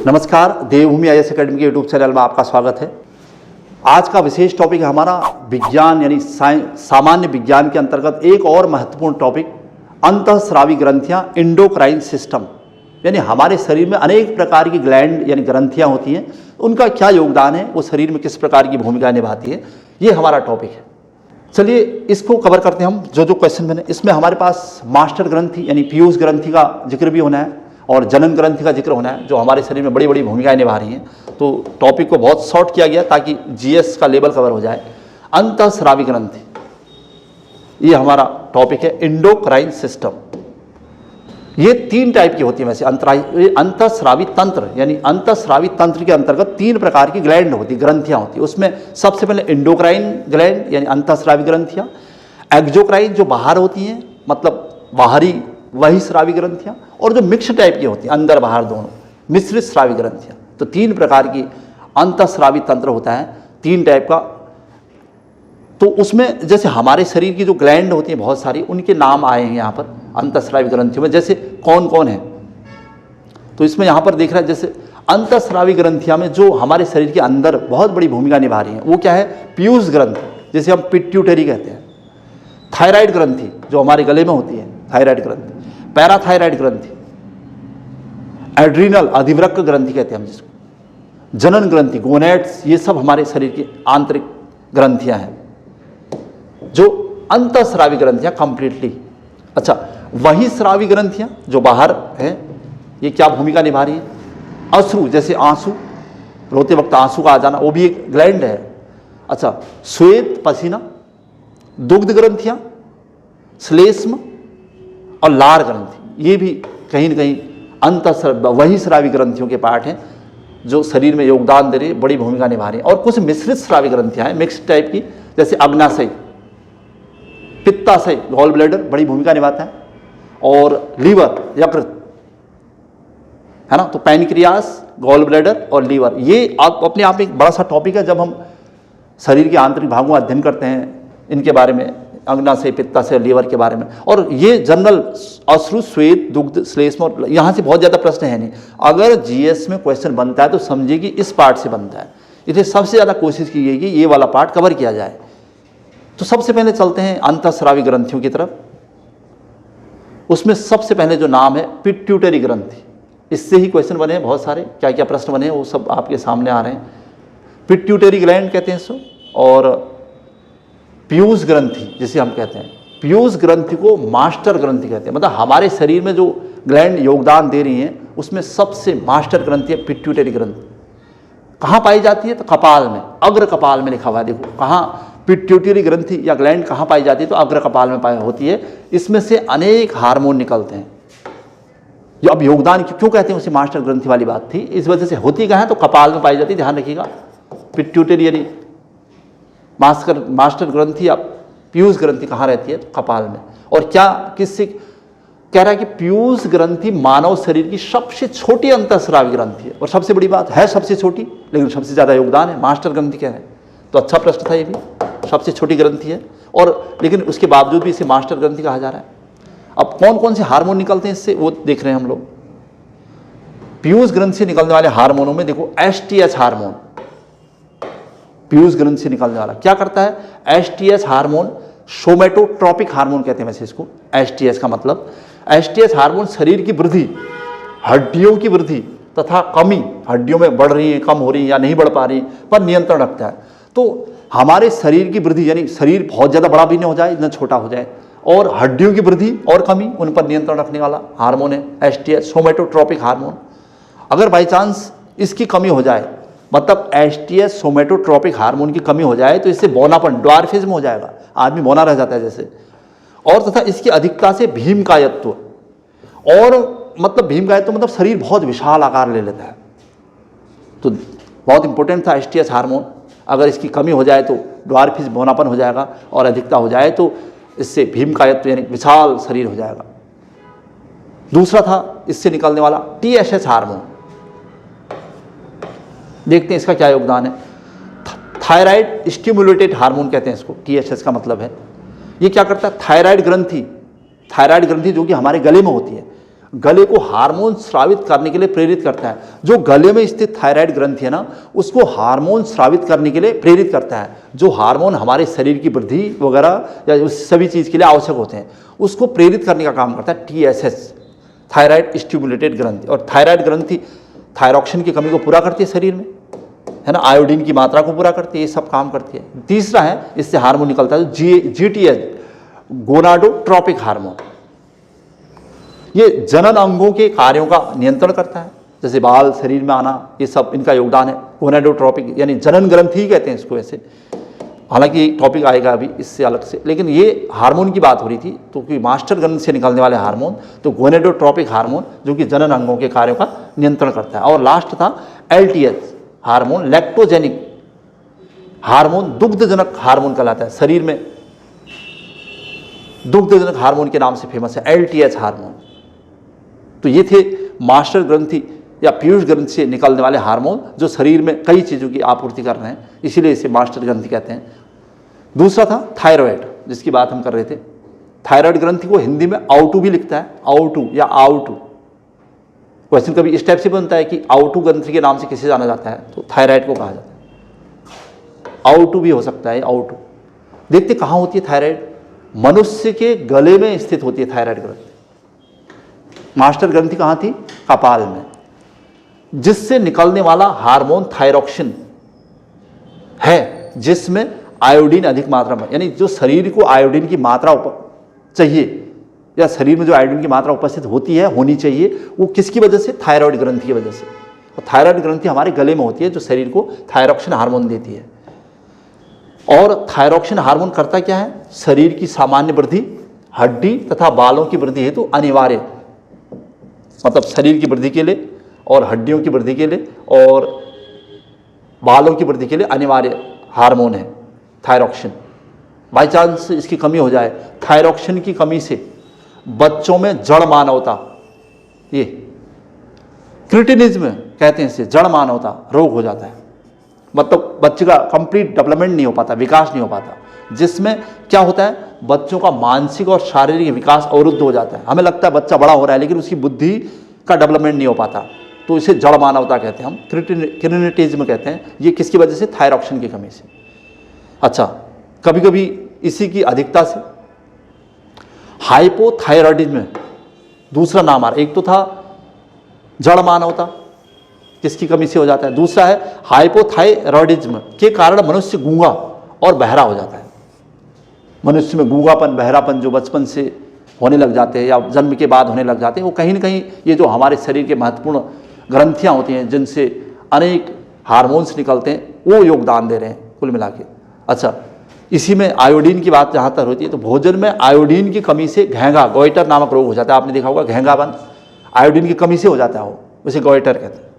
नमस्कार, देवभूमि IAS academy के YouTube channel में आपका स्वागत है। आज का विशेष टॉपिक है हमारा विज्ञान यानी सामान्य विज्ञान के अंतर्गत एक और महत्वपूर्ण टॉपिक अंतःस्रावी ग्रंथियां, एंडोक्राइन सिस्टम। यानी हमारे शरीर में अनेक प्रकार की ग्लैंड यानी ग्रंथियां होती हैं, उनका क्या योगदान है, वो शरीर में किस प्रकार की भूमिका निभाती है, ये हमारा टॉपिक है। चलिए इसको कवर करते हैं हम। जो क्वेश्चन बने इसमें हमारे पास मास्टर ग्रंथि यानी पीयूष ग्रंथि का जिक्र भी होना है और जनन ग्रंथि का जिक्र होना है, जो हमारे शरीर में बड़ी बड़ी भूमिकाएं निभा रही हैं। तो टॉपिक को बहुत शॉर्ट किया गया ताकि जीएस का लेवल कवर हो जाए। अंतःस्रावी ग्रंथि, ये हमारा टॉपिक है। एंडोक्राइन सिस्टम, ये तीन टाइप की होती है वैसे। अंतःस्रावी तंत्र यानी अंतःस्रावी तंत्र के अंतर्गत तीन प्रकार की ग्लैंड होती, ग्रंथियां होती। उसमें सबसे पहले एंडोक्राइन ग्लैंड यानी अंतःस्रावी ग्रंथियां, एक्सोक्राइन जो बाहर होती हैं मतलब बाहरी वही स्रावी ग्रंथियां, और जो मिक्स टाइप की होती हैं अंदर बाहर दोनों मिश्रित स्रावी ग्रंथियां। तो तीन प्रकार की अंतःस्रावी तंत्र होता है, तीन टाइप का। तो उसमें जैसे हमारे शरीर की जो ग्लैंड होती हैं बहुत सारी, उनके नाम आए हैं यहाँ पर अंतःस्रावी ग्रंथियों में, जैसे कौन कौन है। तो इसमें यहाँ पर देख रहा है जैसे अंतःस्रावी ग्रंथियां में जो हमारे शरीर के अंदर बहुत बड़ी भूमिका निभा रही है वो क्या है, पीयूष ग्रंथि, जिसे हम पिट्यूटरी कहते हैं। थायराइड ग्रंथि जो हमारे गले में होती है, थायराइड ग्रंथि। पैराथायराइड ग्रंथि, एड्रीनल अधिवृक्क ग्रंथि कहते हैं हम जिसको, जनन ग्रंथि, गोनेट्स, ये सब हमारे शरीर की आंतरिक ग्रंथियां हैं जो अंतःस्रावी ग्रंथियां कंप्लीटली। अच्छा, वही स्रावी ग्रंथियां जो बाहर हैं, ये क्या भूमिका निभा रही है। अश्रु जैसे आंसू, रोते वक्त आंसू का आ जाना, वो भी एक ग्लैंड है। अच्छा, श्वेत पसीना, दुग्ध ग्रंथियां, श्लेष्म और लार ग्रंथि, ये भी कहीं न कहीं वही स्रावी ग्रंथियों के पार्ट हैं जो शरीर में योगदान दे रही है, बड़ी भूमिका निभा रही है। और कुछ मिश्रित स्रावी ग्रंथियां हैं, मिक्स टाइप की, जैसे अग्नाशय, पित्ताशय, गॉल ब्लैडर बड़ी भूमिका निभाता है, और लीवर, यकृत है ना। तो पैनक्रियास, गॉल ब्लैडर और लीवर, ये अपने आप में एक बड़ा सा टॉपिक है। जब हम शरीर के आंतरिक भागों का अध्ययन करते हैं इनके बारे में, अग्नाशय, पित्ताशय, लीवर के बारे में, और ये जनरल अश्रु, श्वेत, दुग्ध, श्लेष्म, और यहाँ से बहुत ज़्यादा प्रश्न है नहीं। अगर जीएस में क्वेश्चन बनता है तो समझिए कि इस पार्ट से बनता है, इसलिए सबसे ज़्यादा कोशिश की गई कि ये वाला पार्ट कवर किया जाए। तो सबसे पहले चलते हैं अंतःस्रावी ग्रंथियों की तरफ। उसमें सबसे पहले जो नाम है पिट्यूटरी ग्रंथि, इससे ही क्वेश्चन बने हैं बहुत सारे। क्या क्या प्रश्न बने हैं वो सब आपके सामने आ रहे हैं। पिट्यूटरी ग्लैंड कहते हैं इसको, और पीयूष ग्रंथि जिसे हम कहते हैं, पीयूष ग्रंथि को मास्टर ग्रंथि कहते हैं। मतलब हमारे शरीर में जो ग्लैंड योगदान दे रही हैं उसमें सबसे मास्टर ग्रंथि है पिट्यूटरी ग्रंथि। कहाँ पाई जाती है, तो कपाल में, अग्र कपाल में लिखा हुआ है। देखो कहाँ पिट्यूटरी ग्रंथि या ग्लैंड कहाँ पाई जाती है, तो अग्र कपाल में पाई होती है। इसमें से अनेक हार्मोन निकलते हैं जो अब योगदान क्यों कहते हैं, उसे मास्टर ग्रंथि वाली बात थी। इस वजह से होती कहाँ है, तो कपाल में पाई जाती है, ध्यान रखिएगा। पिट्यूटरी यानी मास्टर ग्रंथि या पीयूष ग्रंथि कहाँ रहती है, तो कपाल में। और क्या किससे कह रहा है कि पीयूष ग्रंथि मानव शरीर की सबसे छोटी अंतःस्रावी ग्रंथि है, और सबसे बड़ी बात है सबसे छोटी, लेकिन सबसे ज़्यादा योगदान है। मास्टर ग्रंथि क्या है, तो अच्छा प्रश्न था ये भी। सबसे छोटी ग्रंथि है और लेकिन उसके बावजूद भी इसे मास्टर ग्रंथि कहा जा रहा है। अब कौन कौन से हार्मोन निकलते हैं इससे वो देख रहे हैं हम लोग। पीयूष ग्रंथि से निकलने वाले हार्मोनों में देखो एसटीएच हार्मोन, पीयूष ग्रंथि से निकलने वाला क्या करता है, एसटीएच हार्मोन, सोमेटोट्रॉपिक हार्मोन कहते हैं वैसे इसको। एसटीएच का मतलब, एसटीएच हार्मोन शरीर की वृद्धि, हड्डियों की वृद्धि तथा कमी, हड्डियों में बढ़ रही है, कम हो रही है या नहीं बढ़ पा रही पर नियंत्रण रखता है। तो हमारे शरीर की वृद्धि यानी शरीर बहुत ज़्यादा बड़ा भी नहीं हो जाए, न छोटा हो जाए, और हड्डियों की वृद्धि और कमी, उन पर नियंत्रण रखने वाला हार्मोन है एसटीएच, सोमेटोट्रॉपिक हार्मोन। अगर बाई चांस इसकी कमी हो जाए, मतलब एसटीएच सोमेटोट्रॉपिक हार्मोन की कमी हो जाए, तो इससे बौनापन, ड्वार्फिज्म हो जाएगा, आदमी बौना रह जाता है जैसे। और तथा इसकी अधिकता से भीमकायत्व, और मतलब भीमकायत्व मतलब शरीर बहुत विशाल आकार ले लेता है। तो बहुत इंपॉर्टेंट था एसटीएच हार्मोन। अगर इसकी कमी हो जाए तो ड्वार्फिज्म, बौनापन हो जाएगा, और अधिकता हो जाए तो इससे भीमकायत्व यानी विशाल शरीर हो जाएगा। दूसरा था इससे निकलने वाला टीएसएच हार्मोन, देखते हैं इसका क्या योगदान है। थायराइड स्टिमुलेटेड हार्मोन कहते हैं इसको, टीएसएच का मतलब है। ये क्या करता है, थायराइड ग्रंथि जो कि हमारे गले में होती है, गले को हार्मोन स्रावित करने के लिए प्रेरित करता है। जो गले में स्थित थायराइड ग्रंथि है ना, उसको हार्मोन स्रावित करने के लिए प्रेरित करता है। जो हार्मोन हमारे शरीर की वृद्धि वगैरह या उस सभी चीज़ के लिए आवश्यक होते हैं, उसको प्रेरित करने का काम करता है TSH, थायराइड स्टिमुलेटेड ग्रंथि। और थायराइड ग्रंथि थायरॉक्सिन की कमी को पूरा करती है शरीर में, है ना, आयोडीन की मात्रा को पूरा करती है, ये सब काम करती है। तीसरा है, इससे हार्मोन निकलता है GTH, गोनाडोट्रोपिक हार्मोन। ये जनन अंगों के कार्यों का नियंत्रण करता है, जैसे बाल शरीर में आना, ये सब इनका योगदान है। गोनाडोट्रोपिक यानी जनन ग्रंथि ही कहते हैं इसको वैसे, हालांकि टॉपिक आएगा अभी इससे अलग से, लेकिन ये हार्मोन की बात हो रही थी। तो कि मास्टर ग्रंथि से निकलने वाले हार्मोन, तो गोनाडोट्रोपिक हार्मोन जो कि जनन अंगों के कार्यों का नियंत्रण करता है। और लास्ट था LTH हार्मोन, लैक्टोजेनिक हार्मोन, दुग्धजनक हार्मोन कहलाता है। शरीर में दुग्धजनक हार्मोन के नाम से फेमस है LTH हार्मोन। तो ये थे मास्टर ग्रंथि या पीयूष ग्रंथि से निकलने वाले हार्मोन जो शरीर में कई चीज़ों की आपूर्ति कर रहे हैं, इसीलिए इसे मास्टर ग्रंथि कहते हैं। दूसरा था थायराइड, जिसकी बात हम कर रहे थे। थायराइड ग्रंथि को हिंदी में आउटू भी लिखता है, आउटू या आउटू। क्वेश्चन कभी इस टाइप से बनता है कि आउटू ग्रंथि के नाम से किसे जाना जाता है, तो थायराइड को कहा जाता है। आउटू भी हो सकता है, आउटू। देखते कहाँ होती है थायराइड? मनुष्य के गले में स्थित होती है थायराइड ग्रंथि। मास्टर ग्रंथि कहाँ थी? कपाल में, जिससे निकलने वाला हार्मोन थायरॉक्सिन है, जिसमें आयोडीन अधिक मात्रा में, यानी जो शरीर को आयोडीन की मात्रा चाहिए या शरीर में जो आयोडीन की मात्रा उपस्थित होती है, होनी चाहिए, वो किसकी वजह से? थायराइड ग्रंथि की वजह से। और थायराइड ग्रंथि हमारे गले में होती है, जो शरीर को थायरॉक्सिन हार्मोन देती है। और थायरॉक्सिन हार्मोन करता क्या है? शरीर की सामान्य वृद्धि, हड्डी तथा बालों की वृद्धि हेतु अनिवार्य, मतलब शरीर की वृद्धि के लिए और हड्डियों की वृद्धि के लिए और बालों की वृद्धि के लिए अनिवार्य हार्मोन है थायरॉक्सिन। बाई चांस इसकी कमी हो जाए, थायरॉक्सिन की कमी से बच्चों में जड़ मानवता, ये क्रिटिनिज्म कहते हैं इसे, जड़ मानवता रोग हो जाता है। मतलब बच्चे का कंप्लीट डेवलपमेंट नहीं हो पाता, विकास नहीं हो पाता, जिसमें क्या होता है? बच्चों का मानसिक और शारीरिक विकास अवरुद्ध हो जाता है। हमें लगता है बच्चा बड़ा हो रहा है, लेकिन उसकी बुद्धि का डेवलपमेंट नहीं हो पाता, तो इसे जड़ मानवता कहते हैं हम, क्रिटिनिटिज्म कहते हैं। ये किसकी वजह से? थायरॉक्सिन की कमी से। अच्छा, कभी कभी इसी की अधिकता से हाइपोथायरॉयडिज्म दूसरा नाम आ रहा है। एक तो था जड़ मानवता, किसकी कमी से हो जाता है, दूसरा है हाइपोथायरॉयडिज्म के कारण मनुष्य गूंगा और बहरा हो जाता है। मनुष्य में गूंगापन, बहरापन जो बचपन से होने लग जाते हैं या जन्म के बाद होने लग जाते हैं, वो कहीं ना कहीं ये जो हमारे शरीर के महत्वपूर्ण ग्रंथियां होती हैं, जिनसे अनेक हार्मोन्स निकलते हैं, वो योगदान दे रहे हैं कुल मिला के। अच्छा, इसी में आयोडीन की बात जहाँ तक होती है, तो भोजन में आयोडीन की कमी से घेंगा, गोइटर नामक रोग हो जाता है। आपने देखा होगा घेंगापन आयोडीन की कमी से हो जाता है, वो उसे गोइटर कहते हैं।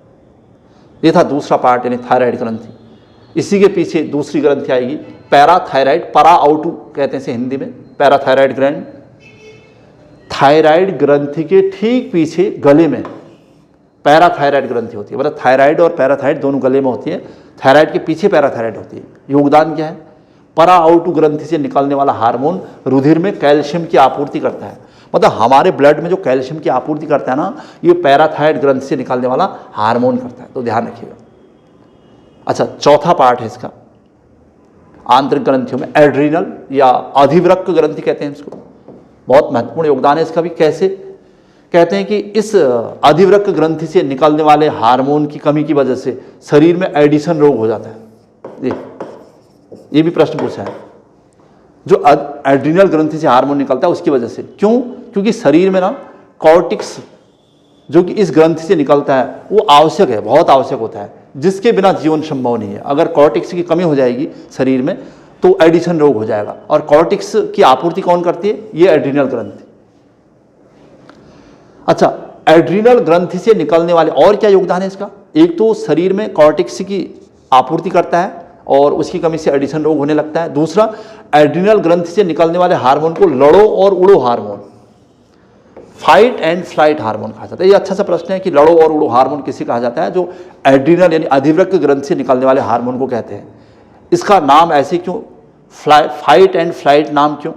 ये था दूसरा पार्ट, यानी थायराइड ग्रंथि। इसी के पीछे दूसरी ग्रंथि आएगी पैराथायराइड, परा आउटू कहते हैं इसे हिंदी में, पैराथायराइड ग्रंथि। थायराइड ग्रंथि के ठीक पीछे गले में पैराथायराइड ग्रंथि होती है। मतलब थायराइड और पैराथायराइड दोनों गले में होती है, थायराइड के पीछे पैराथायराइड होती है। योगदान क्या है? परा आउटू ग्रंथि से निकलने वाला हार्मोन रुधिर में कैल्शियम की आपूर्ति करता है। मतलब हमारे ब्लड में जो कैल्शियम की आपूर्ति करता है ना, ये पैराथायराइड ग्रंथि से निकलने वाला हार्मोन करता है, तो ध्यान रखिएगा। अच्छा, चौथा पार्ट है इसका, आंतरिक ग्रंथियों में एड्रीनल या अधिवृक्क ग्रंथि कहते हैं इसको। बहुत महत्वपूर्ण योगदान है इसका भी। कैसे? कहते हैं कि इस अधिवृक्क ग्रंथि से निकलने वाले हार्मोन की कमी की वजह से शरीर में एडिशन रोग हो जाता है। ये भी प्रश्न पूछा है, जो एड्रीनल ग्रंथि से हार्मोन निकलता है उसकी वजह से। क्यों? क्योंकि शरीर में ना कॉर्टिक्स जो कि इस ग्रंथि से निकलता है, वो आवश्यक है, बहुत आवश्यक होता है, जिसके बिना जीवन संभव नहीं है। अगर कॉर्टिक्स की कमी हो जाएगी शरीर में, तो एडिशन रोग हो जाएगा। और कॉर्टिक्स की आपूर्ति कौन करती है? ये एड्रीनल ग्रंथि। अच्छा, एड्रीनल ग्रंथि से निकलने वाले और क्या योगदान है इसका? एक तो शरीर में कॉर्टिक्स की आपूर्ति करता है और उसकी कमी से एडिशन रोग होने लगता है। दूसरा, एड्रीनल ग्रंथि से निकलने वाले हार्मोन को लड़ो और उड़ो hormone, fight and flight hormone कहा जाता है। ये अच्छा सा प्रश्न है कि लड़ो और उड़ो हार्मोन किसे कहा जाता है? जो एड्रीनल यानी अधिवृक्क ग्रंथि से निकलने वाले हार्मोन को कहते हैं। इसका नाम ऐसे क्यों, फाइट एंड फ्लाइट नाम क्यों,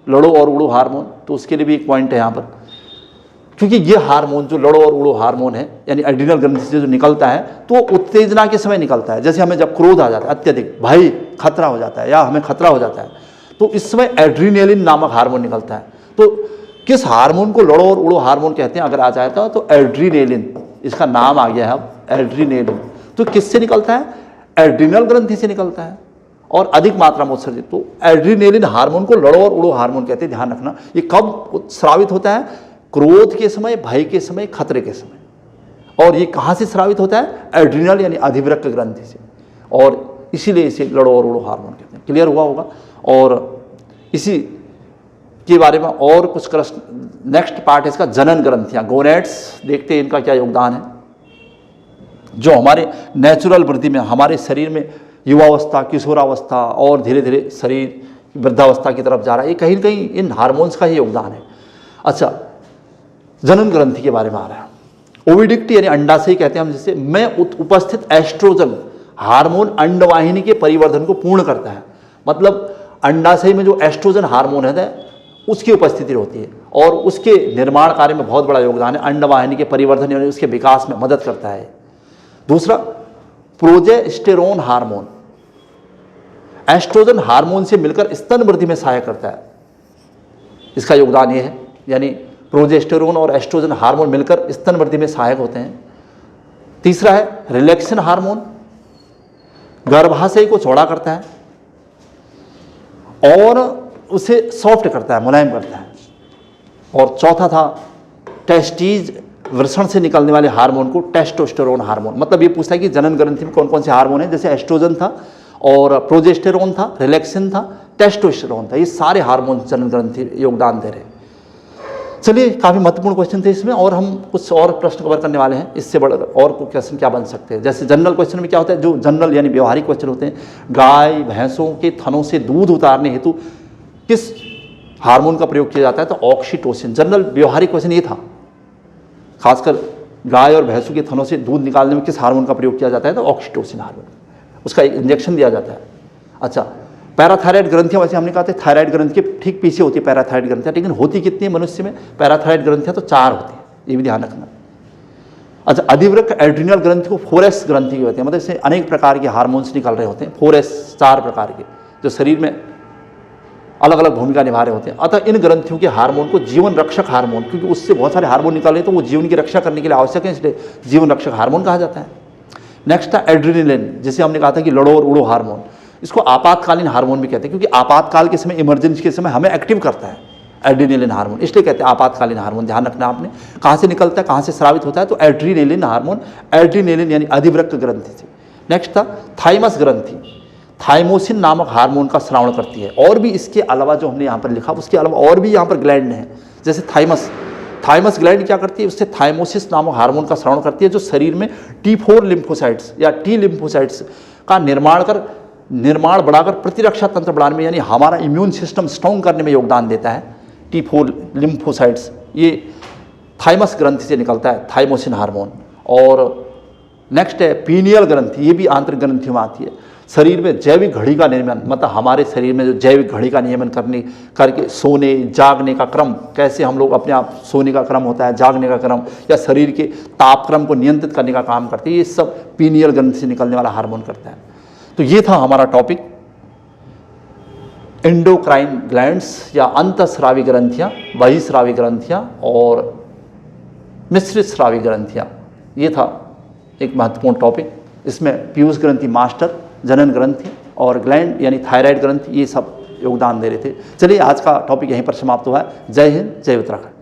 लड़ो और उड़ो हार्मोन? तो उसके लिए भी एक पॉइंट है यहाँ पर। क्योंकि ये हार्मोन जो लड़ो और उड़ो हार्मोन है, यानी एड्रिनल ग्रंथि से जो निकलता है, तो उत्तेजना के समय निकलता है। जैसे हमें जब क्रोध आ जाता है, अत्यधिक भय, खतरा हो जाता है या हमें खतरा हो जाता है, तो इस समय एड्रीनेलिन नामक हार्मोन निकलता है। तो किस हार्मोन को लड़ो और उड़ो हार्मोन कहते हैं अगर आ जाएगा तो एड्रीनेलिन, इसका नाम आ गया है अब एड्रीनेलिन। तो किससे निकलता है? एड्रिनल ग्रंथि से निकलता है और अधिक मात्रा में उत्सर्जित। तो एड्रीनेलिन हार्मोन को लड़ो और उड़ो हार्मोन कहते हैं, ध्यान रखना। ये कब स्रावित होता है? क्रोध के समय, भय के समय, खतरे के समय। और ये कहाँ से स्रावित होता है? एड्रिनल यानी अधिवृक्क ग्रंथि से, और इसीलिए इसे लड़ो और उड़ो हार्मोन कहते हैं। क्लियर हुआ होगा। और इसी के बारे में और कुछ नेक्स्ट पार्ट है इसका, जनन ग्रंथियाँ, गोनेट्स। देखते हैं इनका क्या योगदान है, जो हमारे नेचुरल वृद्धि में, हमारे शरीर में युवावस्था, किशोरावस्था और धीरे धीरे शरीर वृद्धावस्था की तरफ जा रहा है। ये कहीं न कहीं इन हार्मोन्स का ही योगदान है। अच्छा, जनन ग्रंथि के बारे में आ रहा है। ओविडिक्ट यानी अंडाशय कहते हैं हम जिसे, में उपस्थित एस्ट्रोजन हार्मोन अंडवाहिनी के परिवर्धन को पूर्ण करता है। मतलब अंडाशय में जो एस्ट्रोजन हार्मोन है उसकी उपस्थिति होती है और उसके निर्माण कार्य में बहुत बड़ा योगदान है। अंडवाहिनी के परिवर्धन यानी उसके विकास में मदद करता है। दूसरा, प्रोजेस्टेरोन हार्मोन एस्ट्रोजन हार्मोन से मिलकर स्तन वृद्धि में सहायक करता है। इसका योगदान ये है, यानी प्रोजेस्टेरोन और एस्ट्रोजन हार्मोन मिलकर स्तन वृद्धि में सहायक होते हैं। तीसरा है रिलैक्सेशन हार्मोन, गर्भाशय को चौड़ा करता है और उसे सॉफ्ट करता है, मुलायम करता है। और चौथा था टेस्टीज, वृषण से निकलने वाले हार्मोन को टेस्टोस्टेरोन हार्मोन। मतलब ये पूछता है कि जनन ग्रंथि में कौन कौन से हार्मोन हैं, जैसे एस्ट्रोजन था और प्रोजेस्टेरोन था, रिलैक्सिन था, टेस्टोस्टेरोन था। ये सारे हार्मोन जनन ग्रंथि योगदान दे रहे हैं। चलिए, काफ़ी महत्वपूर्ण क्वेश्चन थे इसमें, और हम कुछ और प्रश्न कवर करने वाले हैं। इससे बड़ा और क्वेश्चन क्या बन सकते हैं, जैसे जनरल क्वेश्चन में क्या होता है, जो जनरल यानी व्यवहारिक क्वेश्चन होते हैं, गाय भैंसों के थनों से दूध उतारने हेतु किस हार्मोन का प्रयोग किया जाता है, तो ऑक्सीटोसिन। जनरल व्यवहारिक क्वेश्चन ये था, खासकर गाय और भैंसों के थनों से दूध निकालने में किस हार्मोन का प्रयोग किया जाता है, तो ऑक्सीटोसिन हार्मोन, उसका इंजेक्शन दिया जाता है। अच्छा, पैराथायराइड ग्रंथियाँ, वैसे हमने कहा था थायराइड ग्रंथि के ठीक पीछे होती है पैराथायराइड ग्रंथियाँ, लेकिन होती कितनी है मनुष्य में पैराथायराइड ग्रंथियाँ, तो 4 होती है, ये भी ध्यान रखना। अच्छा, अधिवृक्क एड्रिनल ग्रंथि को 4S ग्रंथि होती है, मतलब इससे अनेक प्रकार के हार्मोन्स निकल रहे होते हैं। 4S 4 प्रकार के, जो शरीर में अलग अलग भूमिका निभा रहे होते हैं। अतः इन ग्रंथियों के हार्मोन को जीवन रक्षक हार्मोन, क्योंकि उससे बहुत सारे हार्मोन निकल रहे हैं तो वो जीवन की रक्षा करने के लिए आवश्यक है, इसलिए जीवन रक्षक हार्मोन कहा जाता है। नेक्स्ट था एड्रेनलिन, जिसे हमने कहा था कि लड़ो और उड़ो हार्मोन। इसको आपातकालीन हार्मोन भी कहते हैं, क्योंकि आपातकाल के समय, इमरजेंसी के समय हमें एक्टिव करता है एड्रेनलिन हार्मोन, इसलिए कहते हैं आपातकालीन हार्मोन। ध्यान रखना आपने, कहाँ से निकलता है, कहाँ से स्रावित होता है, तो एड्रेनलिन हार्मोन, एड्रेनलिन यानी अधिवृक्क ग्रंथि से। नेक्स्ट था थाइमस ग्रंथि, थाइमोसिन नामक हार्मोन का स्रावण करती है। और भी इसके अलावा जो हमने यहाँ पर लिखा, उसके अलावा और भी यहाँ पर ग्लैंड हैं, जैसे थाइमस ग्लैंड क्या करती है, उससे थाइमोसिस नामक हार्मोन का स्रावण करती है, जो शरीर में T4 लिम्फोसाइट्स या T लिम्फोसाइट्स का निर्माण बढ़ाकर प्रतिरक्षा तंत्र बढ़ाने में, यानी हमारा इम्यून सिस्टम स्ट्रॉन्ग करने में योगदान देता है। T4 लिम्फोसाइट्स ये थाइमस ग्रंथि से निकलता है, थाइमोसिन हार्मोन। और नेक्स्ट है पीनियल ग्रंथि, ये भी आंतरिक ग्रंथियों में आती है। शरीर में जैविक घड़ी का नियमन, मतलब हमारे शरीर में जो जैविक घड़ी का नियमन करके सोने जागने का क्रम, कैसे हम लोग अपने आप सोने का क्रम होता है, जागने का क्रम, या शरीर के तापक्रम को नियंत्रित करने का काम करते हैं, ये सब पीनियल ग्रंथि से निकलने वाला हार्मोन करता है। तो ये था हमारा टॉपिक, एंडोक्राइन ग्लैंड्स या अंतःस्रावी ग्रंथियाँ, बहिस्रावी ग्रंथियाँ और मिश्रित स्रावी ग्रंथियाँ। ये था एक महत्वपूर्ण टॉपिक। इसमें पीयूष ग्रंथि मास्टर, जनन ग्रंथि और ग्लैंड यानी थायराइड ग्रंथि, ये सब योगदान दे रहे थे। चलिए, आज का टॉपिक यहीं पर समाप्त हुआ है। जय हिंद, जय उत्तराखंड।